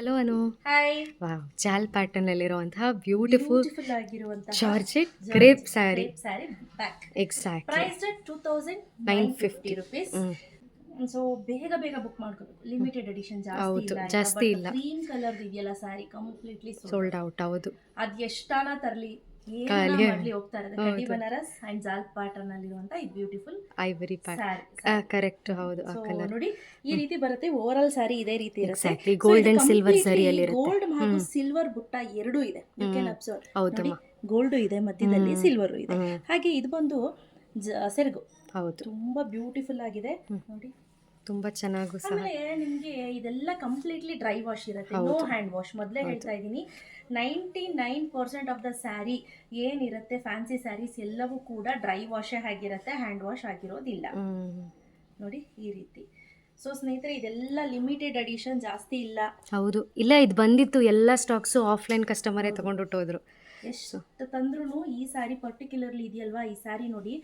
Hello Anu. Hi. Wow, ಜಾಲ್ pattern ಅಲ್ಲಿರುವಂತಹ beautiful ಆಗಿರುವಂತಹ georgette crepe sari. Sari back exactly. Price 2950 rupees. So ಬೇಗ ಬುಕ್ ಮಾಡ್ಕೋಬೇಕು. ಲಿಮಿಟೆಡ್ ಎಡಿಷನ್ ಜಾಸ್ತಿ ಇಲ್ಲ. ಕ್ರೀಮ್ ಕಲರ್ ಇದೆಯಲ್ಲ ಸ್ಯಾರಿ ಕಂಪ್ಲೀಟ್ಲಿ ಸೋಲ್ಡ್ ಔಟ್. ಹೌದು, ಅದ್ ಎಷ್ಟಾನ ತರಲಿ ಮಾಡ್ಲಿ ಹೋಗ್ತಾ ಇರೋದು ಕಡ್ಡಿ ಬನಾರಸ್ ಅಂಡ್ ಜಾಲ್ ಪ್ಯಾಟರ್ನ್ ಅಲ್ಲಿರುವಂತ ಈ ಬ್ಯೂಟಿಫುಲ್ ಐವರಿ ಪ್ಯಾಟರ್ನ್. ಕರೆಕ್ಟ್, ಹೌದು. ಆ ಕಲರ್ ನೋಡಿ ಈ ರೀತಿ ಬರುತ್ತೆ. ಓವರ್ ಆಲ್ ಸ್ಯಾರಿ ಇದೇ ರೀತಿ ಇರುತ್ತೆ. ಗೋಲ್ಡ್ ಅಂಡ್ ಸಿಲ್ವರ್ ಸರಿಯಲ್ಲಿ ಇರುತ್ತೆ. ಗೋಲ್ಡ್ ಹಾಗೂ ಸಿಲ್ವರ್ ಬುಟ್ಟ ಎರಡೂ ಇದೆ. You can observe. ನೋಡಿ ಗೋಲ್ಡ್ ಇದೆ, ಮಧ್ಯದಲ್ಲಿ ಸಿಲ್ವರ್ ಇದೆ. ಹಾಗೆ ಇದು ಬಂದು ಸೆರಗು. ಹೌದು, ತುಂಬಾ ಬ್ಯೂಟಿಫುಲ್ ಆಗಿದೆ ನೋಡಿ. ತುಂಬಾ ಚೆನ್ನಾಗೂ ಸಹ. ಆಮೇಲೆ ನಿಮ್ಗೆ ಇದೆಲ್ಲ ಕಂಪ್ಲೀಟ್ಲಿ ಡ್ರೈ ವಾಶ್ ಇರುತ್ತೆ, ನೋ ಹ್ಯಾಂಡ್ ವಾಶ್. ಮೊದಲೇ ಹೇಳ್ತಾ ಇದ್ದೀನಿ, 99% ಆಫ್ ದ ಸ್ಯಾರಿ ಏನಿರುತ್ತೆ ಫ್ಯಾನ್ಸಿ ಸ್ಯಾರೀಸ್ ಎಲ್ಲವೂ ಕೂಡ ಡ್ರೈ ವಾಶೇ ಆಗಿರುತ್ತೆ, ಹ್ಯಾಂಡ್ ವಾಶ್ ಆಗಿರೋದಿಲ್ಲ. ನೋಡಿ ಈ ರೀತಿ. ಸೊ ಸ್ನೇಹಿತರೆ, ಇದೆಲ್ಲ ಲಿಮಿಟೆಡ್ ಎಡಿಷನ್, ಜಾಸ್ತಿ ಇಲ್ಲ. ಹೌದು, ಇಲ್ಲ, ಇದು ಬಂದಿತ್ತು ಎಲ್ಲ ಸ್ಟಾಕ್ಸು ಆಫ್ಲೈನ್ ಕಸ್ಟಮರೇ ತಗೊಂಡೋದ್ರು. ಎಷ್ಟು ತಂದ್ರೂ ಈ ಸ್ಯಾರಿ ಪರ್ಟಿಕ್ಯುಲರ್ಲಿ ಇದೆಯಲ್ವಾ, ಈ ಸ್ಯಾರಿ ನೋಡಿ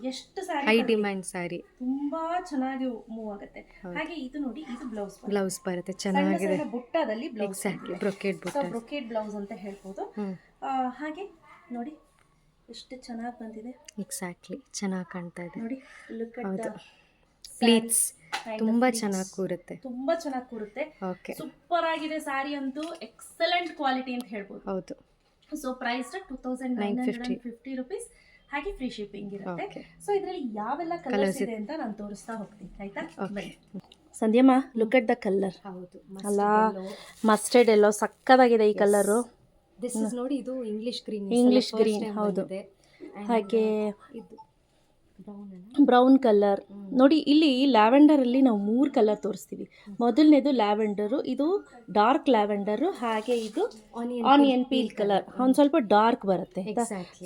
ಎಷ್ಟು ಸ್ಯಾರಿ ಹೈ ಡಿಮ್ಯಾಂಡ್ ಸ್ಯಾರಿ, ತುಂಬಾ ಚೆನ್ನಾಗಿ ಮೂವ್ ಆಗುತ್ತೆ. ಹಾಗೆ ಇದು ನೋಡಿ, ಇದು ಬ್ಲೌಸ್ ಬರುತ್ತೆ, ಚೆನ್ನಾಗಿದೆ. ಬುಟ್ಟದಲ್ಲಿ ಬ್ಲೌಸ್, ಎಕ್ಸಾಕ್ಟ್ಲಿ ಬ್ರೊಕೇಡ್ ಬುಟ್ಟ, ಬ್ರೊಕೇಡ್ ಬ್ಲೌಸ್ ಅಂತ ಹೇಳ್ಬೋದು. ಹಾಗೆ ನೋಡಿ ಎಷ್ಟು ಚೆನ್ನಾಗಿ ಬಂದಿದೆ. ಎಕ್ಸಾಕ್ಟ್ಲಿ, ಚೆನ್ನಾಗಿ ಕಾಣ್ತಾ ಇದೆ ನೋಡಿ. ಹೌದು, ಪ್ಲೀಟ್ಸ್ ತುಂಬಾ ಚೆನ್ನಾಗಿ ಕೂರುತ್ತೆ, ತುಂಬಾ ಚೆನ್ನಾಗಿ ಕೂರುತ್ತೆ. ಓಕೆ, ಸೂಪರ್ ಆಗಿದೆ ಸ್ಯಾರಿ ಅಂತೂ, ಎಕ್ಸಲೆಂಟ್ ಕ್ವಾಲಿಟಿ ಅಂತ ಹೇಳ್ಬೋದು. ಹೌದು. So price 2950 rupees. ಹಾಗೆ ಫ್ರೀ ಶಿಪ್ಪಿಂಗ್ ಇರುತ್ತೆ. ಸೊ ಇದರಲ್ಲಿ ಯಾವೆಲ್ಲ ಕಲರ್ಸ್ ಇದೆ ಅಂತ ನಾನು ತೋರಿಸ್ತಾ ಹೋಗ್ತೀನಿ, ಆಯ್ತಾ? ಸಂಧ್ಯಮ್ಮ, ಲುಕ್ ಅಟ್ ದ ಕಲರ್. ಹೌದು, ಅಲ್ಲ, ಮಸ್ಟರ್ಡ್ ಎಲ್ಲೋ ಸಕ್ಕತ್ತಾಗಿದೆ ಈ ಕಲರು. ದಿಸ್ ಇಸ್ ನೋಡಿ, ಇದು ಇಂಗ್ಲಿಷ್ ಗ್ರೀನ್. ಹೌದು. ಹಾಗೆ ಬ್ರೌನ್ ಕಲರ್ ನೋಡಿ. ಇಲ್ಲಿ ಲ್ಯಾವೆಂಡರ್ ಅಲ್ಲಿ ನಾವು 3 ಕಲರ್ ತೋರಿಸ್ತೀವಿ. ಮೊದಲನೇದು ಲ್ಯಾವೆಂಡರು, ಇದು ಡಾರ್ಕ್ ಲ್ಯಾವೆಂಡರು, ಹಾಗೆ ಇದು ಆನಿಯನ್ ಪೀಲ್ ಕಲರ್, ಒಂದು ಸ್ವಲ್ಪ ಡಾರ್ಕ್ ಬರುತ್ತೆ.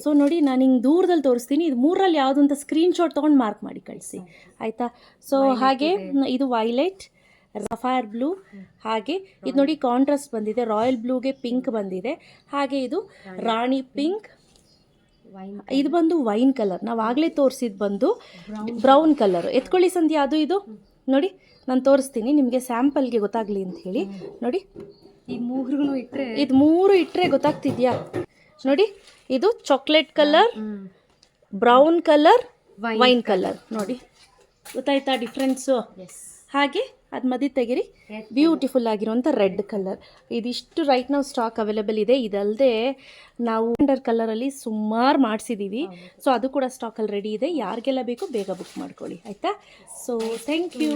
ಸೊ ನೋಡಿ, ನಾನು ಹಿಂಗೆ ದೂರದಲ್ಲಿ ತೋರಿಸ್ತೀನಿ. ಇದು 3ರಲ್ಲಿ ಯಾವುದು ಅಂತ ಸ್ಕ್ರೀನ್ ಶಾಟ್ ತೊಗೊಂಡು ಮಾರ್ಕ್ ಮಾಡಿ ಕಳಿಸಿ, ಆಯಿತಾ? ಸೊ ಹಾಗೆ ಇದು ವೈಲೆಟ್, ರಫೈರ್ ಬ್ಲೂ, ಹಾಗೆ ಇದು ನೋಡಿ ಕಾಂಟ್ರಾಸ್ಟ್ ಬಂದಿದೆ, ರಾಯಲ್ ಬ್ಲೂಗೆ ಪಿಂಕ್ ಬಂದಿದೆ. ಹಾಗೆ ಇದು ರಾಣಿ ಪಿಂಕ್, ಇದು ಬಂದು ವೈನ್ ಕಲರ್. ನಾವು ಆಗಲೇ ತೋರಿಸಿದ್ದು ಬಂದು ಬ್ರೌನ್ ಕಲರ್. ಎತ್ಕೊಳ್ಳಿ ಸಂಧ್ಯಾ, ಅದು ಇದು ನೋಡಿ, ನಾನು ತೋರಿಸ್ತೀನಿ ನಿಮಗೆ ಸ್ಯಾಂಪಲ್ಗೆ ಗೊತ್ತಾಗಲಿ ಅಂತ ಹೇಳಿ. ನೋಡಿ, ಇದು 3 ಇಟ್ಟರೆ ಗೊತ್ತಾಗ್ತಿದ್ಯಾ? ನೋಡಿ, ಇದು chocolate colour, brown colour, wine colour. ನೋಡಿ, ಗೊತ್ತಾಯ್ತಾ ಡಿಫ್ರೆನ್ಸು? ಹಾಗೆ ಅದು ಮಧ್ಯೆ ತೆಗಿರಿ, ಬ್ಯೂಟಿಫುಲ್ ಆಗಿರುವಂಥ ರೆಡ್ ಕಲರ್. ಇದಿಷ್ಟು ರೈಟ್ ನಾವು ಸ್ಟಾಕ್ ಅವೈಲೇಬಲ್ ಇದೆ. ಇದಲ್ಲದೆ ನಾವು ಲ್ಯಾವೆಂಡರ್ ಕಲರಲ್ಲಿ ಸುಮಾರು ಮಾಡಿಸಿದ್ದೀವಿ. ಸೊ ಅದು ಕೂಡ ಸ್ಟಾಕಲ್ಲಿ ರೆಡಿ ಇದೆ. ಯಾರಿಗೆಲ್ಲ ಬೇಕೋ ಬೇಗ ಬುಕ್ ಮಾಡ್ಕೊಳ್ಳಿ, ಆಯಿತಾ? So thank you.